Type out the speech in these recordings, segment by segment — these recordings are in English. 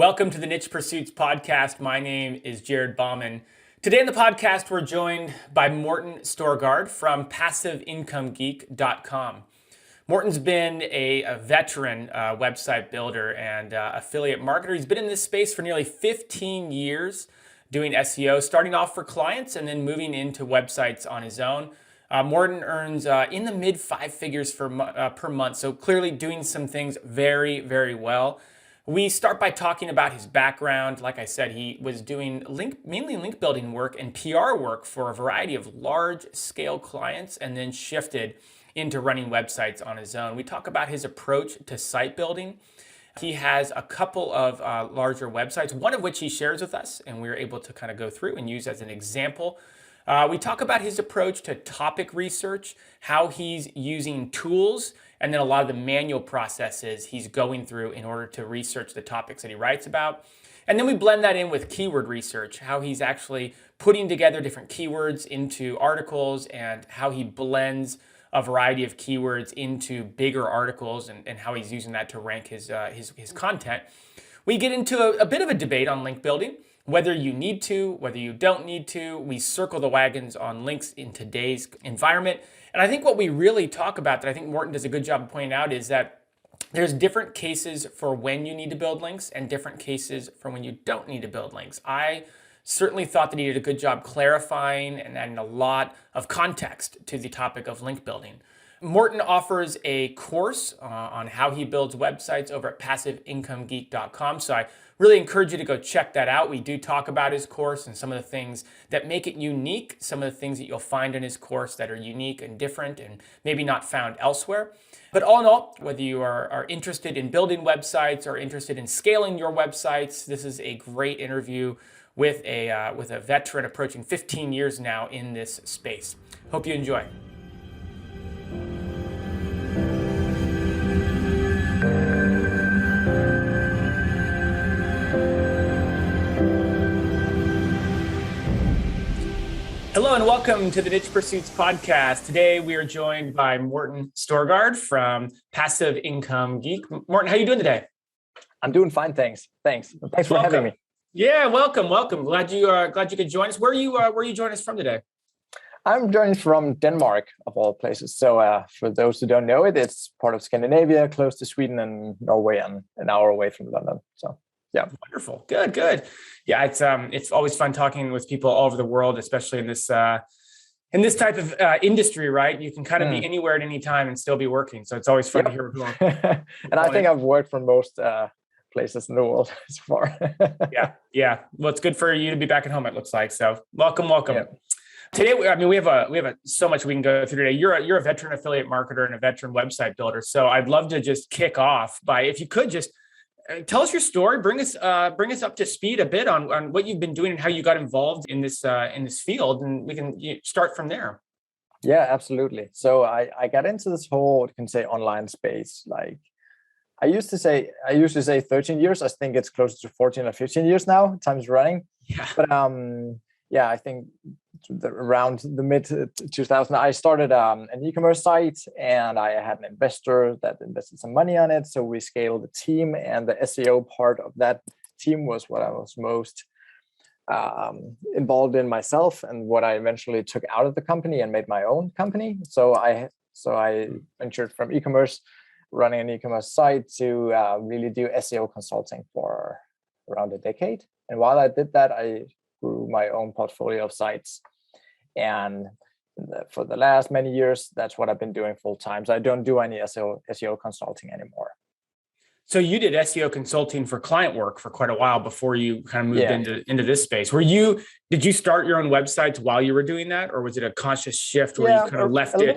Welcome to the Niche Pursuits podcast. My name is Jared Bauman. Today in the podcast, we're joined by Morten Storsgaard from passiveincomegeek.com. Morten's been a veteran website builder and affiliate marketer. He's been in this space for nearly 15 years doing SEO, starting off for clients and then moving into websites on his own. Morten earns in the mid-5 figures per month, so clearly doing some things very, very well. We start by talking about his background. Like I said, he was doing mainly link building work and PR work for a variety of large-scale clients and then shifted into running websites on his own. We talk about his approach to site building. He has a couple of larger websites, one of which he shares with us, and we were able to kind of go through and use as an example. We talk about his approach to topic research, how he's using tools, and then a lot of the manual processes he's going through in order to research the topics that he writes about. And then we blend that in with keyword research, how he's actually putting together different keywords into articles and how he blends a variety of keywords into bigger articles and how he's using that to rank his content. We get into a bit of a debate on link building, whether you need to, whether you don't need to. We circle the wagons on links in today's environment. And I think what we really talk about that I think Morten does a good job of pointing out is that there's different cases for when you need to build links and different cases for when you don't need to build links. I certainly thought that he did a good job clarifying and adding a lot of context to the topic of link building. Morten offers a course on how he builds websites over at passiveincomegeek.com. So I really encourage you to go check that out. We do talk about his course and some of the things that make it unique, some of the things that you'll find in his course that are unique and different and maybe not found elsewhere. But all in all, whether you are interested in building websites or interested in scaling your websites, this is a great interview with a veteran approaching 15 years now in this space. Hope you enjoy. Hello and welcome to the Niche Pursuits podcast. Today we are joined by Morten Storsgaard from Passive Income Geek. Morten, how are you doing today? I'm doing fine, thanks. Thanks for having me. Yeah, welcome. Glad you could join us. Where are you joining us from today? I'm joining from Denmark, of all places. So for those who don't know it, it's part of Scandinavia, close to Sweden and Norway, and an hour away from London. So yeah, wonderful, good. Yeah, it's always fun talking with people all over the world, especially in this type of industry, right? You can kind of be anywhere at any time and still be working. So it's always fun to hear what people. And I think I've worked for most places in the world so far. Yeah. Well, it's good for you to be back at home, it looks like. So welcome. Yeah. Today, we have so much we can go through today. You're a veteran affiliate marketer and a veteran website builder. So I'd love to just kick off by, if you could just tell us your story, bring us up to speed a bit on what you've been doing and how you got involved in this field, and we can start from there. Yeah, absolutely. So I got into this whole, you can say, online space. Like I used to say 13 years. I think it's closer to 14 or 15 years now. Time's running. Yeah. But I think around the mid 2000, I started an e-commerce site, and I had an investor that invested some money on it. So we scaled the team, and the SEO part of that team was what I was most involved in myself, and what I eventually took out of the company and made my own company. So I ventured from e-commerce, running an e-commerce site, to really do SEO consulting for around a decade. And while I did that, I grew my own portfolio of sites. And for the last many years, that's what I've been doing full time. So I don't do any SEO consulting anymore. So you did SEO consulting for client work for quite a while before you kind of moved into this space. Did you start your own websites while you were doing that, or was it a conscious shift where you kind of left it?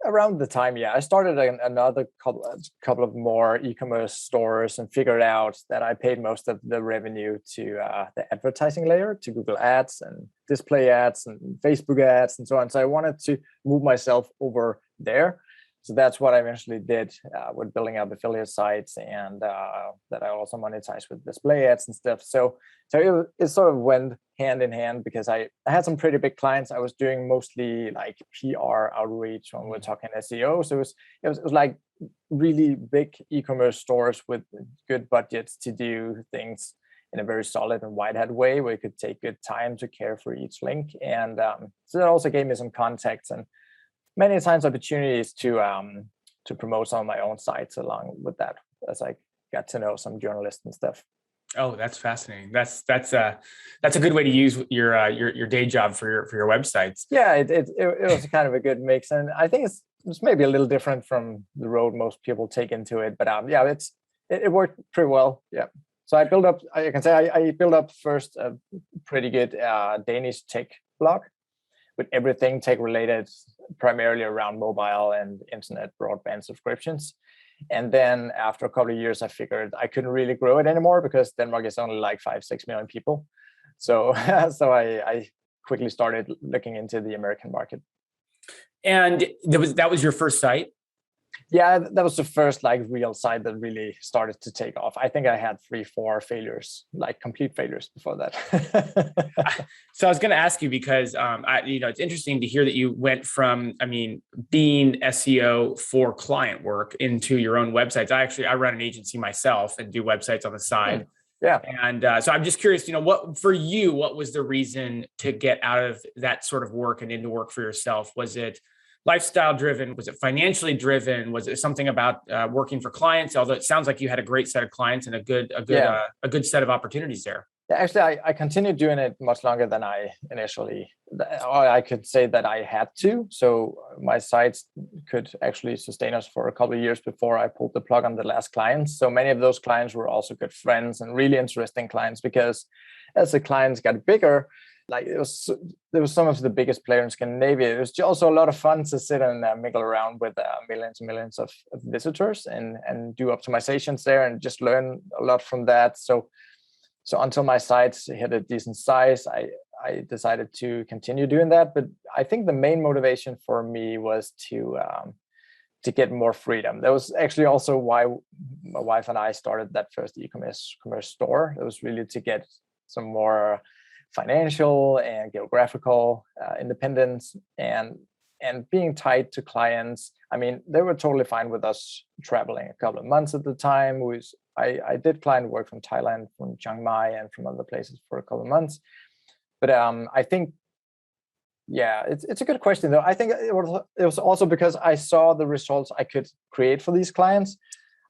Around the time, I started another couple of more e-commerce stores and figured out that I paid most of the revenue to the advertising layer, to Google Ads and display ads and Facebook ads and so on. So I wanted to move myself over there. So that's what I eventually did with building up affiliate sites, and that I also monetized with display ads and stuff. So it sort of went hand in hand, because I had some pretty big clients. I was doing mostly like PR outreach when we're talking SEO. So it was like really big e-commerce stores with good budgets to do things in a very solid and wide hat way, where you could take good time to care for each link. And so that also gave me some contacts and many times opportunities to promote some of my own sites along with that, as I got to know some journalists and stuff. Oh, that's fascinating. That's a good way to use your day job for your websites. Yeah, it was kind of a good mix, and I think it's maybe a little different from the road most people take into it, but yeah, it worked pretty well. Yeah. So I built up. I can say I built up first a pretty good Danish tech blog with everything tech related, primarily around mobile and internet broadband subscriptions. And then after a couple of years, I figured I couldn't really grow it anymore, because Denmark is only like 5-6 million people. So I quickly started looking into the American market. And that was your first site? Yeah, that was the first like real site that really started to take off. I think I had 3-4 failures, like complete failures before that. So I was going to ask you, because it's interesting to hear that you went from, being SEO for client work into your own websites. I run an agency myself and do websites on the side. Yeah. And so I'm just curious, what was the reason to get out of that sort of work and into work for yourself? Was it lifestyle driven? Was it financially driven? Was it something about working for clients? Although it sounds like you had a great set of clients and a good set of opportunities there. Yeah, actually, I continued doing it much longer than I initially, or I could say that I had to. So my sites could actually sustain us for a couple of years before I pulled the plug on the last clients. So many of those clients were also good friends and really interesting clients, because as the clients got bigger, like there was some of the biggest players in Scandinavia. It was also a lot of fun to sit and mingle around with millions and millions of visitors and do optimizations there and just learn a lot from that. So until my sites hit a decent size, I decided to continue doing that. But I think the main motivation for me was to get more freedom. That was actually also why my wife and I started that first e-commerce store. It was really to get some more financial and geographical independence, and being tied to clients. They were totally fine with us traveling a couple of months at the time. I did client work from Thailand, from Chiang Mai, and from other places for a couple of months. But I think, yeah, it's a good question though. I think it was also because I saw the results I could create for these clients.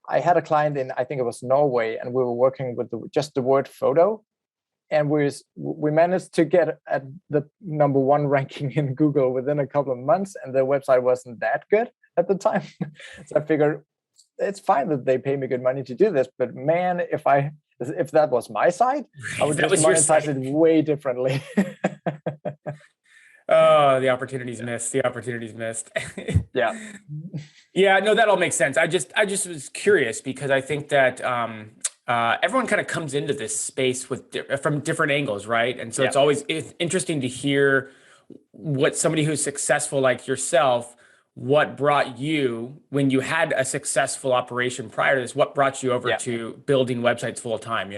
I had a client in, I think it was Norway, and we were working with just the word photo. And we managed to get at the #1 ranking in Google within a couple of months, and the website wasn't that good at the time. So I figured it's fine that they pay me good money to do this, but man, if that was my site, I would just monetize it way differently. Oh, the opportunities missed. The opportunities missed. Yeah. Yeah, no, that all makes sense. I just was curious, because I think that everyone kind of comes into this space from different angles, right? And so it's always interesting to hear what somebody who's successful like yourself, what brought you, when you had a successful operation prior to this, what brought you over to building websites full time,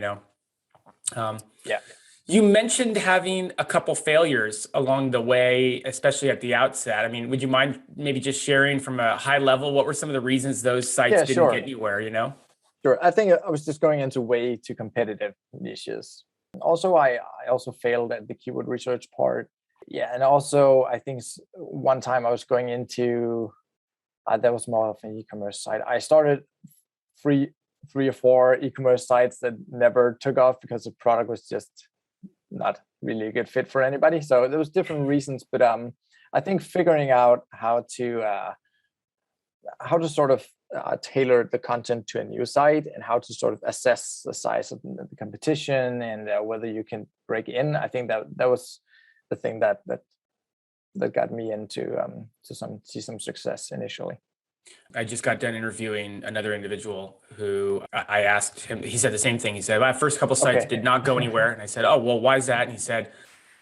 You mentioned having a couple failures along the way, especially at the outset. Would you mind maybe just sharing from a high level, what were some of the reasons those sites didn't get anywhere, Sure. I think I was just going into way too competitive niches. Also, I also failed at the keyword research part. Yeah. And also, I think one time I was going into, that was more of an e-commerce site. I started three or four e-commerce sites that never took off because the product was just not really a good fit for anybody. So there was different reasons, but I think figuring out how to sort of tailor the content to a new site, and how to sort of assess the size of the competition, and whether you can break in. I think that was the thing that got me into see some success initially. I just got done interviewing another individual who I asked him. He said the same thing. He said, "My first couple sites did not go anywhere," and I said, "Oh, well, why is that?" And he said,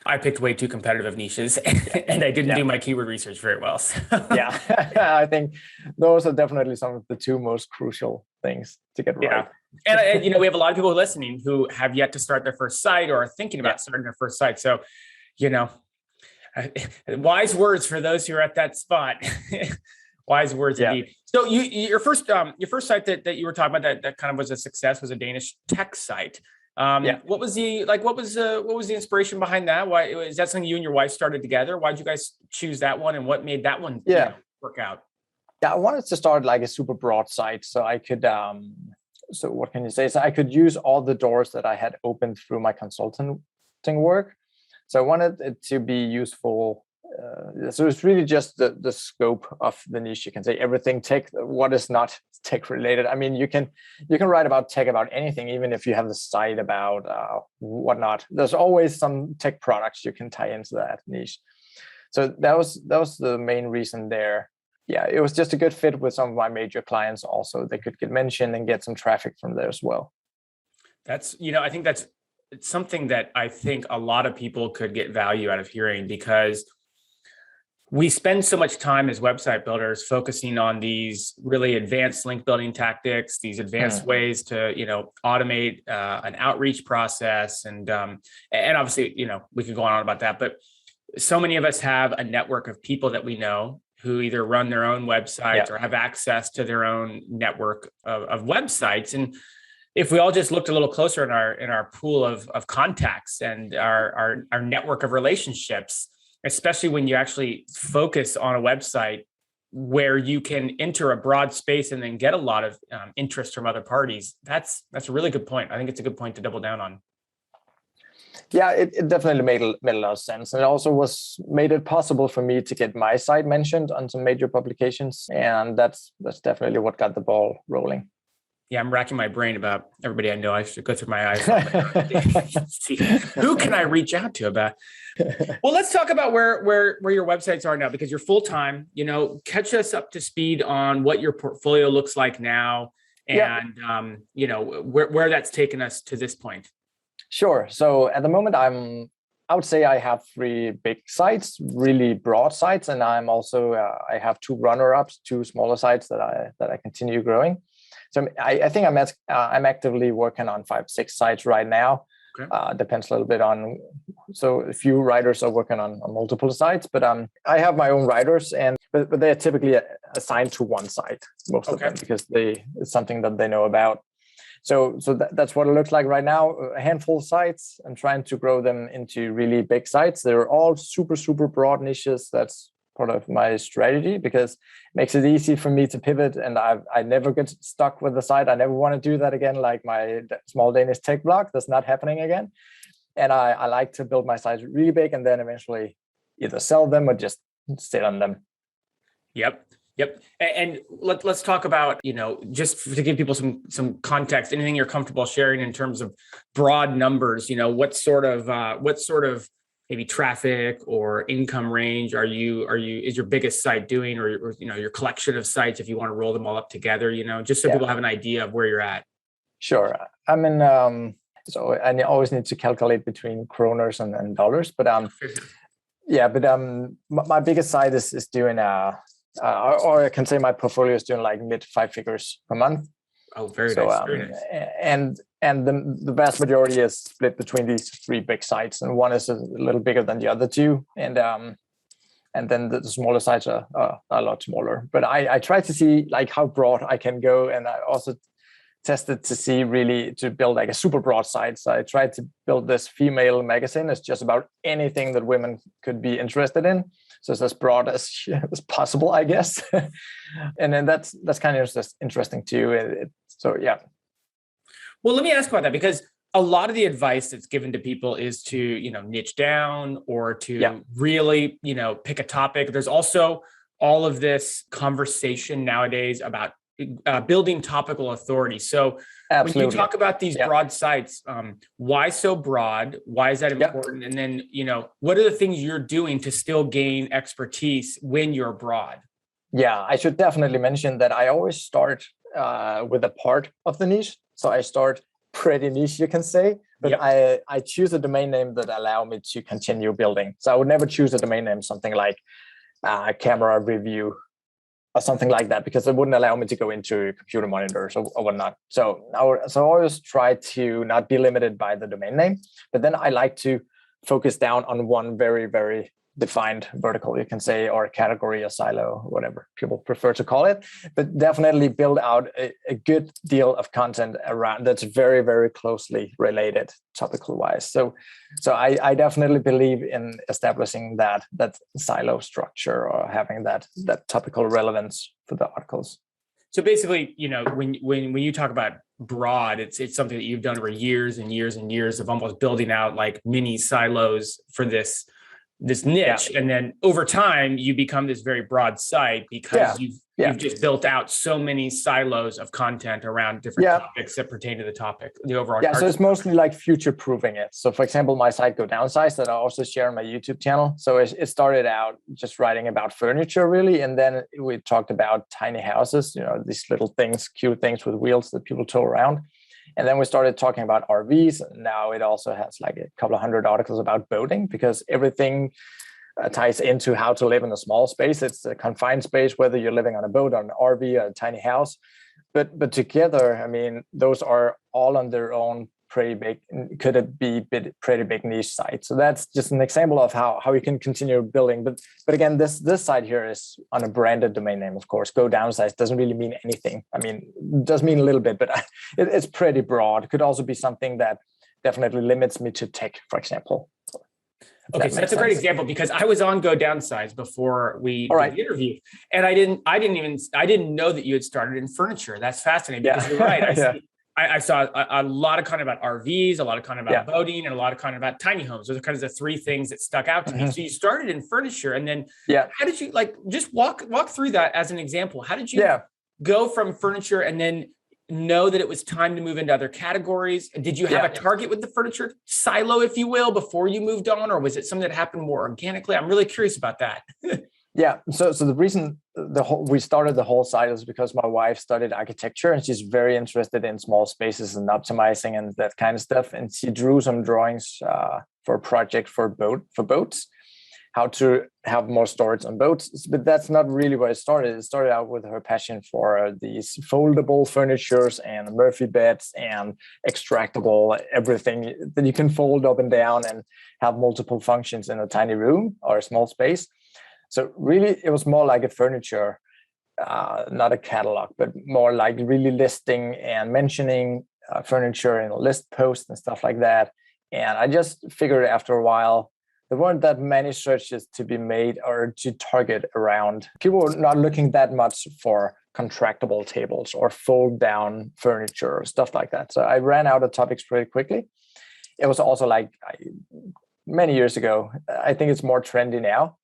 I picked way too competitive niches and I didn't Yeah. do my keyword research very well. So. Yeah. I think those are definitely some of the two most crucial things to get right. And you know, we have a lot of people listening who have yet to start their first site or are thinking about starting their first site. So, you know, wise words for those who are at that spot. Wise words indeed. So your first site that you were talking about that kind of was a success was a Danish tech site. What was the inspiration behind that? Why is that something you and your wife started together? Why did you guys choose that one, and what made that one work out? Yeah, I wanted to start like a super broad site so I could so what can you say? So I could use all the doors that I had opened through my consulting work. So I wanted it to be useful. So it's really just the scope of the niche. You can say everything tech, what is not tech related. I mean, you can write about tech about anything, even if you have the site about whatnot. There's always some tech products you can tie into that niche. So that was the main reason there. Yeah, it was just a good fit with some of my major clients. Also, they could get mentioned and get some traffic from there as well. That's, I think that's something that I think a lot of people could get value out of hearing, because we spend so much time as website builders focusing on these really advanced link building tactics, these advanced ways to, automate an outreach process. And obviously, we could go on about that, but so many of us have a network of people that we know who either run their own websites or have access to their own network of websites. And if we all just looked a little closer in our pool of contacts and our network of relationships, especially when you actually focus on a website where you can enter a broad space and then get a lot of interest from other parties, that's a really good point. I think it's a good point to double down on. Yeah, it definitely made a lot of sense. And it also made it possible for me to get my site mentioned on some major publications. And that's definitely what got the ball rolling. Yeah, I'm racking my brain about everybody I know. I should go through my iPhone. See, who can I reach out to about? Well, let's talk about where your websites are now, because you're full time. Catch us up to speed on what your portfolio looks like now, and where that's taken us to this point. Sure. So at the moment, I would say I have 3 big sites, really broad sites, and I'm also I have 2 runner-ups, 2 smaller sites that I continue growing. So I think I'm actively working on 5-6 sites right now. Okay. Depends a little bit on. So a few writers are working on multiple sites, but I have my own writers, but they're typically assigned to one site, most of them, because it's something that they know about. So that's what it looks like right now. A handful of sites. I'm trying to grow them into really big sites. They're all super, super broad niches. That's part of my strategy, because it makes it easy for me to pivot, and I never get stuck with the site. I never want to do that again, like my small Danish tech blog. That's not happening again. And I like to build my sites really big and then eventually either sell them or just sit on them. Yep. And let's talk about, just to give people some context, anything you're comfortable sharing in terms of broad numbers, what sort of maybe traffic or income range is your biggest site doing, or your collection of sites, if you want to roll them all up together, just so people have an idea of where you're at. Sure. I mean, so I always need to calculate between kroners and dollars, but my biggest site is doing or I can say my portfolio is doing like mid-5 figures per month. Oh, very nice. Very nice. And the vast majority is split between these 3 big sites, and one is a little bigger than the other 2, and then the smaller sites are a lot smaller. But I try to see like how broad I can go, and I also tested to see really to build like a super broad site. So I tried to build this female magazine. It's just about anything that women could be interested in. So it's as broad as possible, I guess. And then that's kind of just interesting too. So yeah. Well, let me ask about that, because a lot of the advice that's given to people is to, niche down or to really, pick a topic. There's also all of this conversation nowadays about building topical authority. So Absolutely. When you talk about these broad sites, why so broad? Why is that important? And then, what are the things you're doing to still gain expertise when you're broad? Yeah, I should definitely mention that I always start with a part of the niche. So I start pretty niche, you can say. But Yep. I choose a domain name that allow me to continue building. So I would never choose a domain name something like camera review or something like that, because it wouldn't allow me to go into computer monitors or whatnot. So I always try to not be limited by the domain name, but then I like to focus down on one very, very defined vertical, you can say, or category, a silo, whatever people prefer to call it, but definitely build out a good deal of content around that's very, very closely related topical wise. So I definitely believe in establishing that silo structure, or having that topical relevance for the articles. So basically, when you talk about broad, it's something that you've done over years and years and years of almost building out like mini silos for this niche. And then over time you become this very broad site because you've just built out so many silos of content around different topics that pertain to the overall. So it's mostly like future proofing it. So for example, my site Go Downsize that I also share on my YouTube channel. So it started out just writing about furniture really. And then we talked about tiny houses, these little things, cute things with wheels that people tow around. And then we started talking about RVs. And now it also has like a couple of hundred articles about boating, because everything ties into how to live in a small space. It's a confined space, whether you're living on a boat, on an RV, or a tiny house. But together, I mean, those are all on their own pretty big, could it be pretty big niche sites. So that's just an example of how you can continue building. But again, this site here is on a branded domain name, of course. Go Downsize doesn't really mean anything. I mean, it does mean a little bit, but it's pretty broad. It could also be something that definitely limits me to tech, for example. Okay, so that's a great example, because I was on Go Downsize before we did the interview, and I didn't know that you had started in furniture. That's fascinating, because you're right. I saw a lot of content about RVs, a lot of content about boating, and a lot of content about tiny homes. Those are kind of the three things that stuck out to me. So you started in furniture, and then how did you just walk through that as an example? How did you go from furniture and then know that it was time to move into other categories? Did you have a target with the furniture silo, if you will, before you moved on, or was it something that happened more organically? I'm really curious about that. So the reason we started the whole site is because my wife studied architecture, and she's very interested in small spaces and optimizing and that kind of stuff. And she drew some drawings for a project for boats, how to have more storage on boats. But that's not really where it started. It started out with her passion for these foldable furnitures and Murphy beds and extractable everything that you can fold up and down and have multiple functions in a tiny room or a small space. So really, it was more like a furniture, not a catalog, but more like really listing and mentioning furniture in a list post and stuff like that. And I just figured after a while, there weren't that many searches to be made or to target around. People were not looking that much for contractable tables or fold down furniture or stuff like that. So I ran out of topics pretty quickly. It was also many years ago. I think it's more trendy now.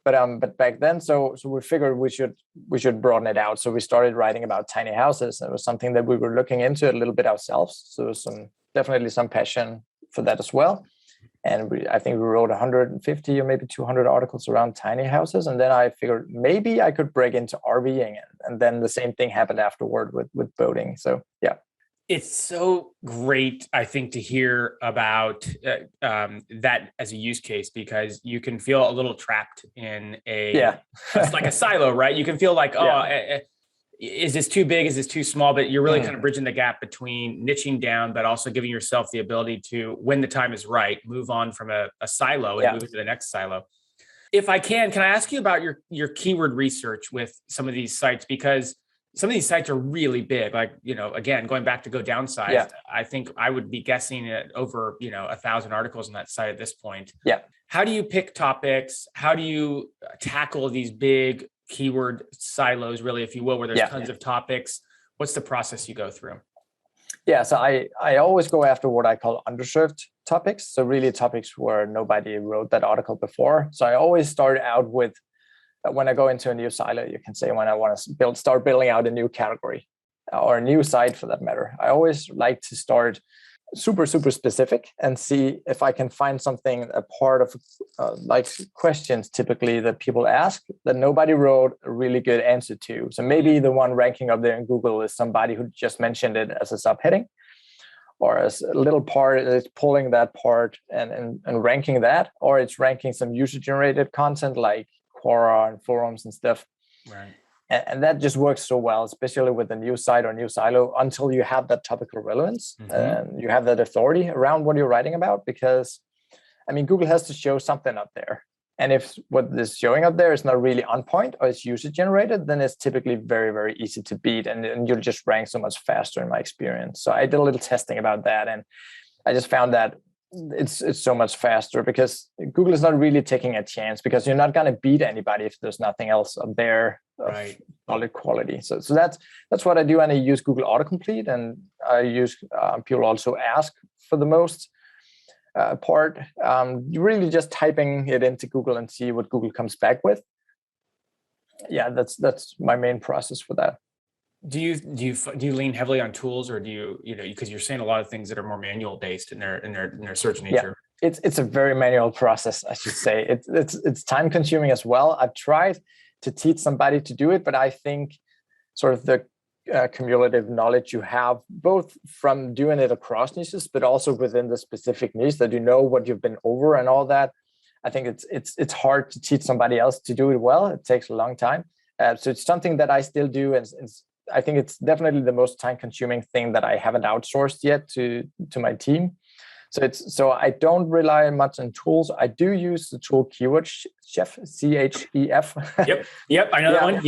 But back then, so we figured we should broaden it out. So we started writing about tiny houses. It was something that we were looking into a little bit ourselves. So there was definitely some passion for that as well. And I think we wrote 150 or maybe 200 articles around tiny houses. And then I figured maybe I could break into RVing. And then the same thing happened afterward with boating. So, yeah. It's so great, I think, to hear about that as a use case, because you can feel a little trapped in it's like a silo, right? You can feel like, is this too big? Is this too small? But you're really kind of bridging the gap between niching down, but also giving yourself the ability to, when the time is right, move on from a silo and move into the next silo. If I can I ask you about your keyword research with some of these sites? Because some of these sites are really big. Like, again, going back to Go Downsize, I think I would be guessing at over, 1,000 articles on that site at this point. Yeah. How do you pick topics? How do you tackle these big keyword silos, really, if you will, where there's tons of topics? What's the process you go through? Yeah, so I always go after what I call underserved topics. So really topics where nobody wrote that article before. So I always start out with, when I go into a new silo, you can say, when I want to start building out a new category or a new site for that matter, I always like to start super, super specific and see if I can find something, a part of questions typically that people ask that nobody wrote a really good answer to. So maybe the one ranking up there in Google is somebody who just mentioned it as a subheading, or a little part is pulling that part and ranking that, or it's ranking some user-generated content like Quora and forums and stuff. Right. And that just works so well, especially with a new site or new silo, until you have that topical relevance and you have that authority around what you're writing about. Because, I mean, Google has to show something up there. And if what is showing up there is not really on point or it's user generated, then it's typically very, very easy to beat. And you'll just rank so much faster in my experience. So I did a little testing about that. And I just found that it's so much faster because Google is not really taking a chance, because you're not going to beat anybody if there's nothing else up there of solid quality. So that's what I do. And I use Google autocomplete, and I use people also ask for the most part. You're really just typing it into Google and see what Google comes back with. Yeah, that's my main process for that. Do you lean heavily on tools, or do you because you're saying a lot of things that are more manual based in their search nature? Yeah, it's a very manual process, I should say. It's time consuming as well. I've tried to teach somebody to do it, but I think sort of the cumulative knowledge you have, both from doing it across niches, but also within the specific niche, that you know what you've been over and all that. I think it's hard to teach somebody else to do it well. It takes a long time. So it's something that I still do, and I think it's definitely the most time-consuming thing that I haven't outsourced yet to my team. So I don't rely much on tools. I do use the tool Keyword Chef, CHEF. Yep, I know that one.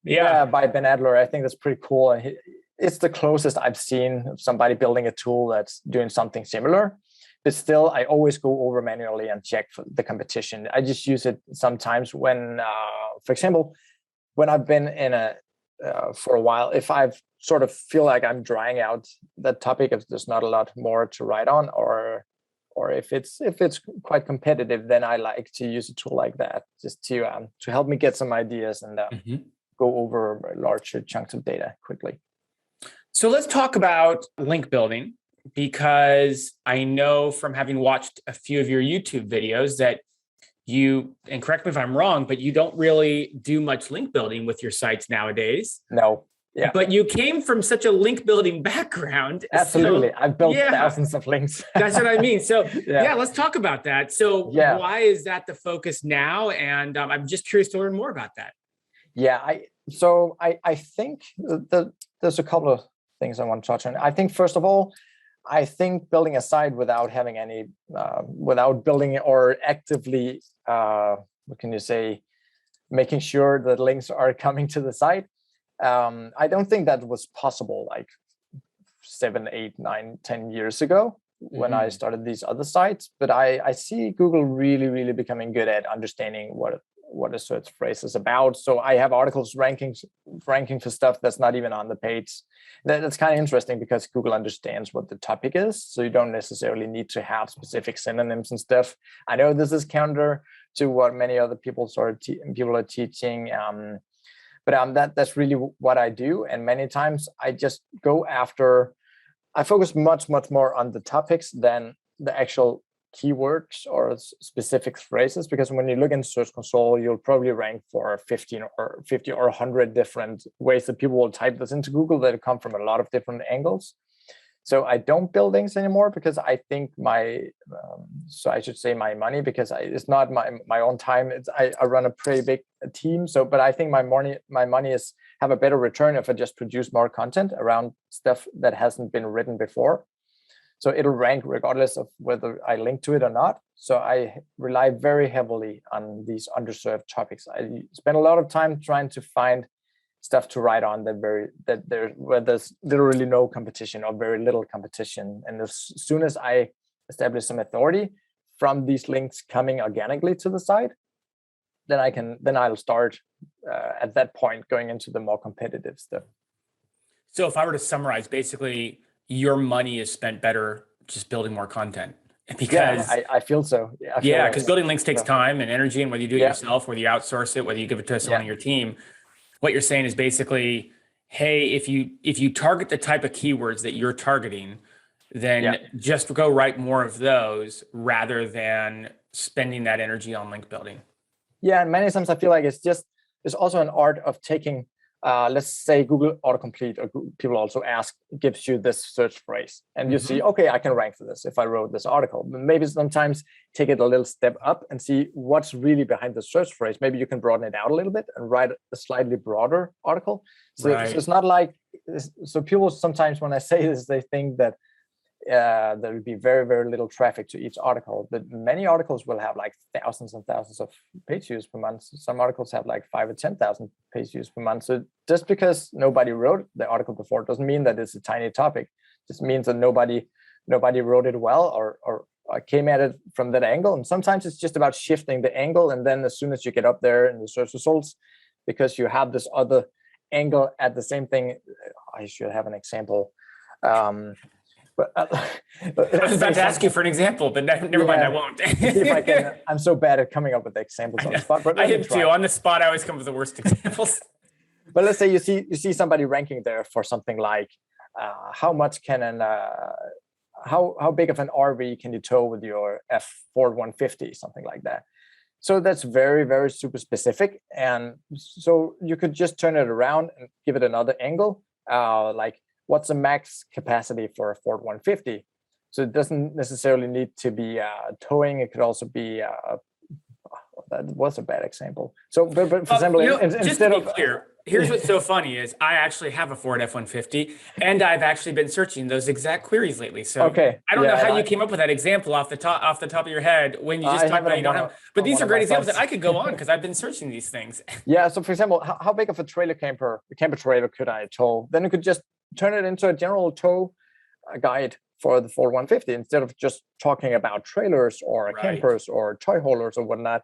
Yeah, by Ben Adler. I think that's pretty cool. And it's the closest I've seen of somebody building a tool that's doing something similar. But still, I always go over manually and check for the competition. I just use it sometimes when, for example, when I've been in for a while, if I've sort of feel like I'm drying out that topic, if there's not a lot more to write on, or if it's quite competitive, then I like to use a tool like that just to help me get some ideas and go over larger chunks of data quickly. So let's talk about link building, because I know from having watched a few of your YouTube videos that you, and correct me if I'm wrong, but you don't really do much link building with your sites nowadays. No. Yeah. But you came from such a link building background. Absolutely. So, I've built thousands of links. That's what I mean. So let's talk about that. So why is that the focus now? And I'm just curious to learn more about that. Yeah. I think that there's a couple of things I want to touch on. I think, first of all, I think building a site without having any, without building or actively, what can you say, making sure that links are coming to the site. I don't think that was possible like 7, 8, 9, 10 years ago when I started these other sites. But I see Google really, really becoming good at understanding what a search phrase is about. So I have articles ranking for stuff that's not even on the page. That's kind of interesting because Google understands what the topic is. So you don't necessarily need to have specific synonyms and stuff. I know this is counter to what many other people are teaching. But that's really what I do. And many times I just I focus much, much more on the topics than the actual keywords or specific phrases, because when you look in Search Console, you'll probably rank for 50 or 100 different ways that people will type this into Google that come from a lot of different angles. So I don't build links anymore because I think so I should say my money, because it's not my own time. I run a pretty big team. But I think my money is have a better return if I just produce more content around stuff that hasn't been written before. So it'll rank regardless of whether I link to it or not. So I rely very heavily on these underserved topics. I spend a lot of time trying to find stuff to write on where there's literally no competition or very little competition. And as soon as I establish some authority from these links coming organically to the site, then I'll start at that point going into the more competitive stuff. So if I were to summarize, basically your money is spent better just building more content. Because I feel so. Yeah, because building links takes time and energy, and whether you do it yourself, whether you outsource it, whether you give it to someone on your team, what you're saying is basically, hey, if you target the type of keywords that you're targeting, then just go write more of those rather than spending that energy on link building. Yeah, and many times I feel like it's also an art of taking let's say Google autocomplete, or people also ask, gives you this search phrase, and you see, okay, I can rank for this if I wrote this article. But maybe sometimes take it a little step up and see what's really behind the search phrase. Maybe you can broaden it out a little bit and write a slightly broader article. So it's not like, so people sometimes when I say this, they think that there will be very, very little traffic to each article, but many articles will have like thousands and thousands of page views per month. Some articles have like 5,000 or 10,000 page views per month. So just because nobody wrote the article before doesn't mean that it's a tiny topic. It just means that nobody wrote it well or came at it from that angle. And sometimes it's just about shifting the angle. And then as soon as you get up there in the search results, because you have this other angle at the same thing, I should have an example. But I was about to ask you for an example, but never mind, I won't. If I can, I'm so bad at coming up with examples on the spot. But I am too. On the spot, I always come with the worst examples. But let's say you see somebody ranking there for something like how much can how big of an RV can you tow with your Ford 150, something like that. So that's very, very super specific, and so you could just turn it around and give it another angle, like, what's the max capacity for a Ford 150? So it doesn't necessarily need to be towing. It could also be, that was a bad example. So, but for example, just to be clear, here's what's so funny is I actually have a Ford F-150, and I've actually been searching those exact queries lately. So I don't know how you came up with that example off the top of your head when you just talked about you don't have. But these are great examples that I could go on because I've been searching these things. Yeah. So for example, how big of a camper trailer could I tow? Then you could just turn it into a general tow guide for the Ford 150 instead of just talking about trailers or campers or toy haulers or whatnot.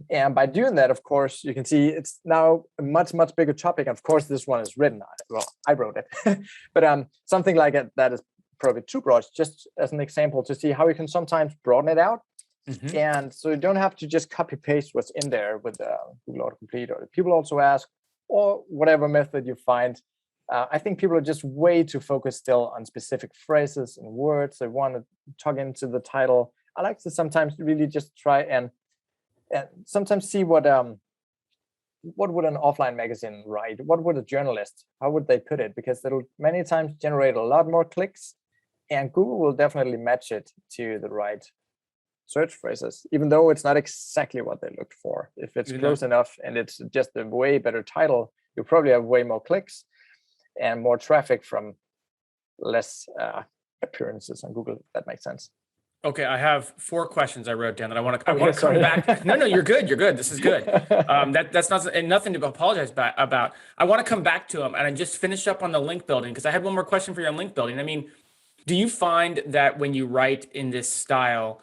And by doing that, of course, you can see it's now a much, much bigger topic. Of course, this one is written on it. Well, I wrote it. But something like it that is probably too broad, just as an example to see how you can sometimes broaden it out. And so you don't have to just copy paste what's in there with Google Autocomplete or people also ask, or whatever method you find. I think people are just way too focused still on specific phrases and words. They want to tug into the title. I like to sometimes really just try and sometimes see what would an offline magazine write? What would a journalist, how would they put it? Because it'll many times generate a lot more clicks, and Google will definitely match it to the right search phrases, even though it's not exactly what they looked for. If it's close enough and it's just a way better title, you'll probably have way more clicks and more traffic from less appearances on Google, if that makes sense. Okay, I have 4 questions I wrote down that I want to come back. No, you're good. You're good. This is good. That's not and nothing to apologize about. I want to come back to them and I just finish up on the link building because I had one more question for you on link building. I mean, do you find that when you write in this style,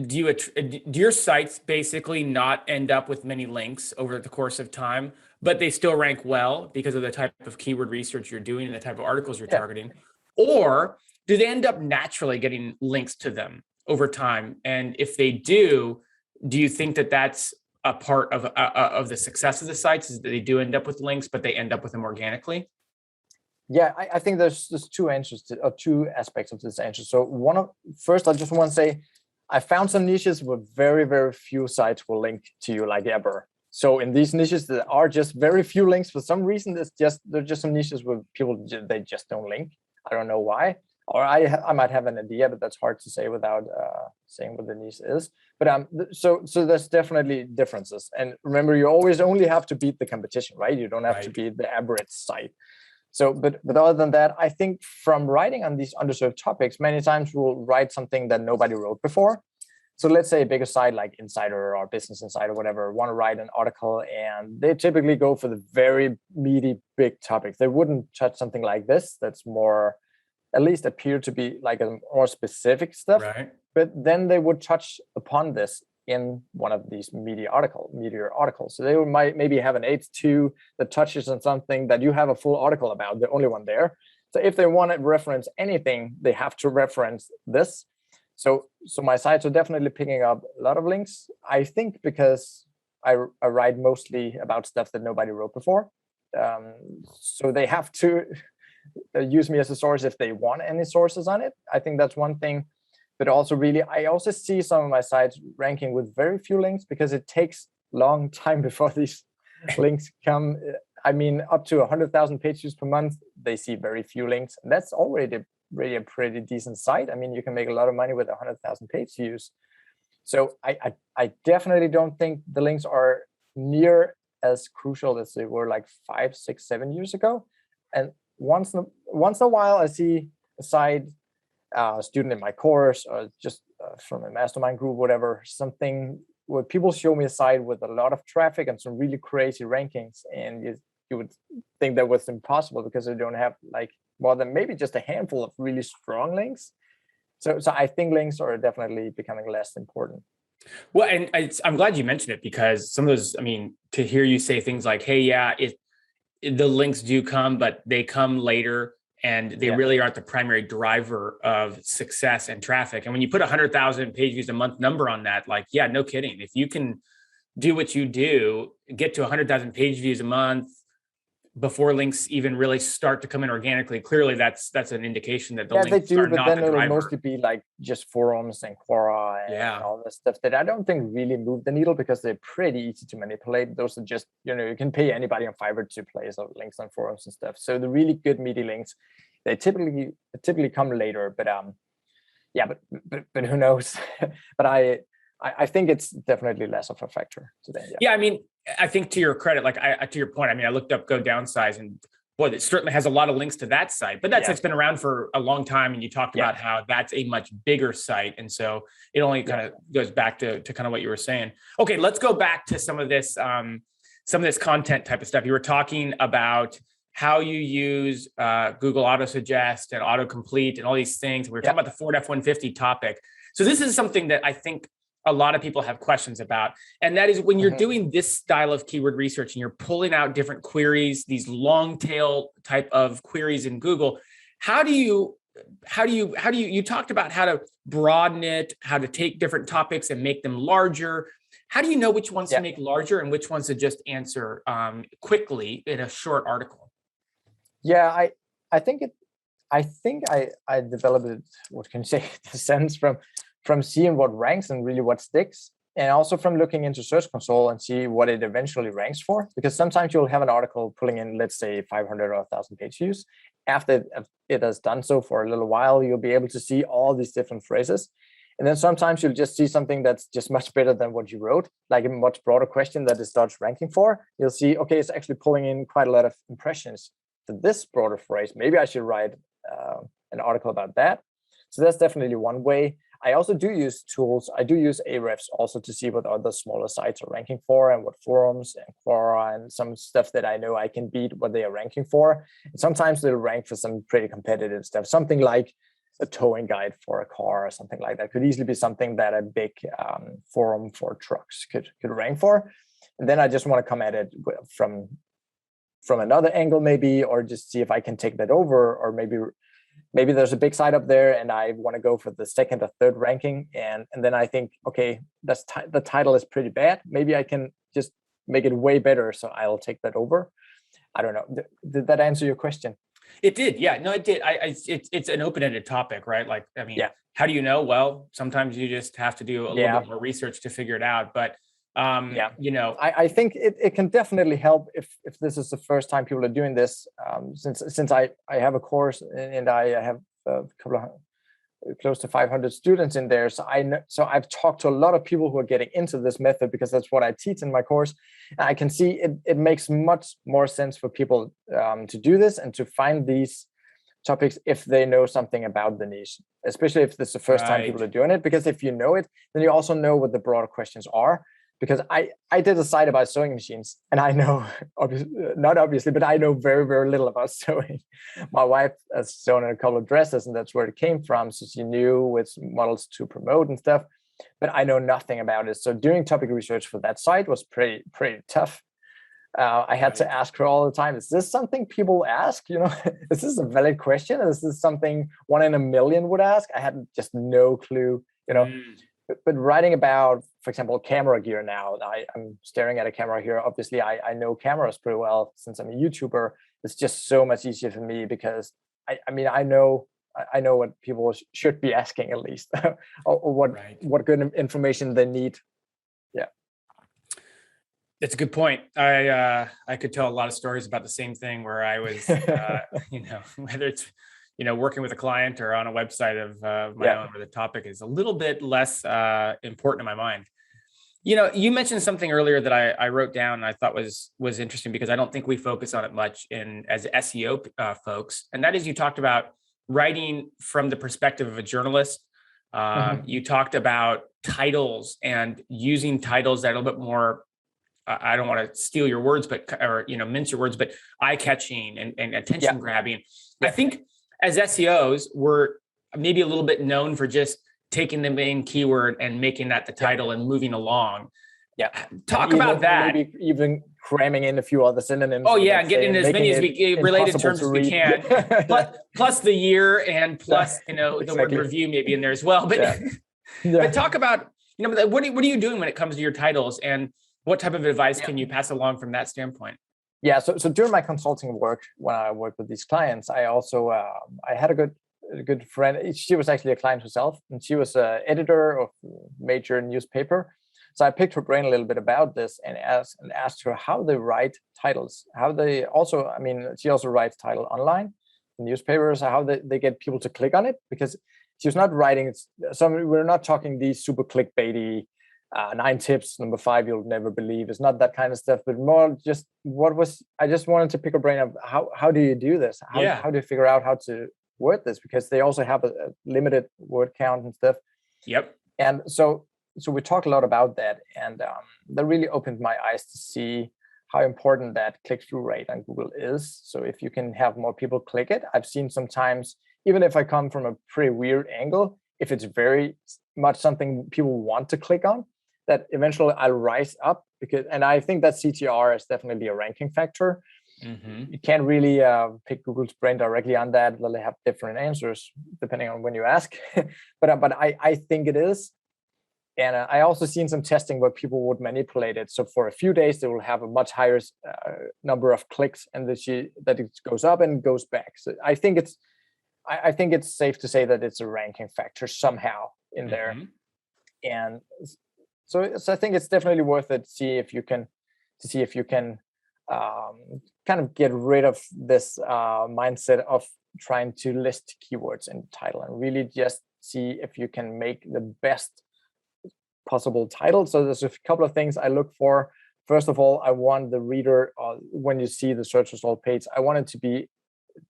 do your sites basically not end up with many links over the course of time, but they still rank well because of the type of keyword research you're doing and the type of articles you're targeting? Or do they end up naturally getting links to them over time? And if they do you think that that's a part of the success of the sites, is that they do end up with links, but they end up with them organically? Yeah, I think there's 2 answers or 2 aspects of this answer. So first, I just want to say, I found some niches where very, very few sites will link to you like ever. So in these niches, there are just very few links. For some reason, they're just some niches where people, they just don't link. I don't know why. Or I might have an idea, but that's hard to say without saying what the niche is. But so there's definitely differences. And remember, you always only have to beat the competition, right? You don't have to beat the average site. So, but other than that, I think from writing on these underserved topics, many times we'll write something that nobody wrote before. So let's say a bigger site like Insider or Business Insider, whatever, want to write an article, and they typically go for the very meaty, big topics. They wouldn't touch something like this that's more, at least appear to be like a more specific stuff. Right. But then they would touch upon this in one of these meatier articles. So they might maybe have an H2 that touches on something that you have a full article about, the only one there. So if they want to reference anything, they have to reference this. So my sites are definitely picking up a lot of links, I think, because I write mostly about stuff that nobody wrote before. So they have to use me as a source if they want any sources on it. I think that's one thing. But also really, I also see some of my sites ranking with very few links because it takes a long time before these links come. I mean, up to 100,000 page views per month, they see very few links. And that's already really a pretty decent site. I mean, you can make a lot of money with 100,000 page views. So I definitely don't think the links are near as crucial as they were like 5, 6, 7 years ago. And once in a while, I see a site, student in my course, or just from a mastermind group, whatever, something where people show me a site with a lot of traffic and some really crazy rankings, and you would think that was impossible because they don't have like more than maybe just a handful of really strong links. So I think links are definitely becoming less important. Well, and I'm glad you mentioned it, because some of those, I mean, to hear you say things like, hey, yeah, the links do come, but they come later, and they really aren't the primary driver of success and traffic. And when you put 100,000 page views a month number on that, like, yeah, no kidding. If you can do what you do, get to 100,000 page views a month before links even really start to come in organically, clearly that's an indication that the links they do, are but not then the it'll driver. mostly be like just forums and Quora and all this stuff that I don't think really move the needle, because they're pretty easy to manipulate. Those are just, you can pay anybody on Fiverr to place links on forums and stuff. So the really good meaty links, they typically come later. But but who knows? But I think it's definitely less of a factor today. Yeah, I mean, I think to your credit, like to your point, I mean, I looked up Go Downsize, and boy, it certainly has a lot of links to that site, but that site's been around for a long time. And you talked about how that's a much bigger site. And so it only kind of goes back to kind of what you were saying. Okay, let's go back to some of this content type of stuff. You were talking about how you use Google Autosuggest and autocomplete and all these things. We were talking about the Ford F-150 topic. So this is something that I think a lot of people have questions about. And that is, when you're doing this style of keyword research and you're pulling out different queries, these long tail type of queries in Google, how do you talked about how to broaden it, how to take different topics and make them larger. How do you know which ones to make larger and which ones to just answer quickly in a short article? Yeah, I think I developed it, what can you say, the sense from seeing what ranks and really what sticks, and also from looking into Search Console and see what it eventually ranks for. Because sometimes you'll have an article pulling in, let's say, 500 or 1,000 page views. After it has done so for a little while, you'll be able to see all these different phrases. And then sometimes you'll just see something that's just much better than what you wrote, like a much broader question that it starts ranking for. You'll see, okay, it's actually pulling in quite a lot of impressions to this broader phrase. Maybe I should write an article about that. So that's definitely one way. I also do use tools. I do use Ahrefs also to see what other smaller sites are ranking for, and what forums and Quora and some stuff that I know I can beat what they are ranking for. And sometimes they'll rank for some pretty competitive stuff, something like a towing guide for a car or something like that. Could easily be something that a big forum for trucks could rank for. And then I just want to come at it from another angle, maybe, or just see if I can take that over, or maybe there's a big site up there and I want to go for the second or third ranking. And then I think, okay, the title is pretty bad. Maybe I can just make it way better. So I'll take that over. I don't know. Did that answer your question? It did. Yeah, no, it did. It's an open-ended topic, right? Like, I mean, how do you know? Well, sometimes you just have to do a little bit more research to figure it out. But I think it can definitely help if this is the first time people are doing this. Since I have a course and I have a couple of close to 500 students in there, so I've talked to a lot of people who are getting into this method, because that's what I teach in my course. And I can see it makes much more sense for people to do this and to find these topics if they know something about the niche, especially if this is the first time people are doing it. Because if you know it, then you also know what the broader questions are. Because I did a site about sewing machines, and I know, not obviously, but I know very, very little about sewing. My wife has sewn a couple of dresses, and that's where it came from. So she knew which models to promote and stuff, but I know nothing about it. So doing topic research for that site was pretty tough. I had to ask her all the time, is this something people ask? Is this a valid question? Is this something 1 in a million would ask? I had just no clue, But writing about, for example, camera gear now, I'm staring at a camera here. Obviously, I know cameras pretty well since I'm a YouTuber. It's just so much easier for me because I know what people should be asking, at least, or what good information they need. Yeah. That's a good point. I could tell a lot of stories about the same thing where I was, whether it's, working with a client or on a website of my own, where the topic is a little bit less important in my mind. You mentioned something earlier that I wrote down and I thought was interesting because I don't think we focus on it much as SEO folks. And that is, you talked about writing from the perspective of a journalist. You talked about titles and using titles that are a little bit more, I don't want to steal your words, or mince your words, but eye-catching and attention grabbing. I think as SEOs, we're maybe a little bit known for just taking the main keyword and making that the title and moving along. Talk about that. Maybe even cramming in a few other synonyms. Oh yeah, and getting as many as we related terms as we can. plus the year and plus the word review maybe in there as well. But but talk about what are you doing when it comes to your titles, and what type of advice can you pass along from that standpoint? Yeah, so during my consulting work, when I worked with these clients, I also I had a good friend. She was actually a client herself, and she was an editor of a major newspaper. So I picked her brain a little bit about this and asked her how they write titles, how they also, she also writes title online in newspapers, how they get people to click on it, because she was not writing, we're not talking these super clickbaity 9 tips, number 5 you'll never believe. It's not that kind of stuff, but more just I just wanted to pick her brain of how do you do this? How do you figure out how to word this? Because they also have a limited word count and stuff. Yep. And so we talked a lot about that, and that really opened my eyes to see how important that click-through rate on Google is. So if you can have more people click it, I've seen sometimes, even if I come from a pretty weird angle, if it's very much something people want to click on, that eventually I'll rise up, and I think that CTR is definitely a ranking factor. You can't really pick Google's brain directly on that. They'll have different answers depending on when you ask, but I think it is. And I also seen some testing where people would manipulate it. So for a few days, they will have a much higher number of clicks, and that it goes up and goes back. So I think it's safe to say that it's a ranking factor somehow in there. And so I think it's definitely worth it to see if you can kind of get rid of this mindset of trying to list keywords in the title, and really just see if you can make the best possible title. So there's a couple of things I look for. First of all, I want the reader, when you see the search result page, I want it to be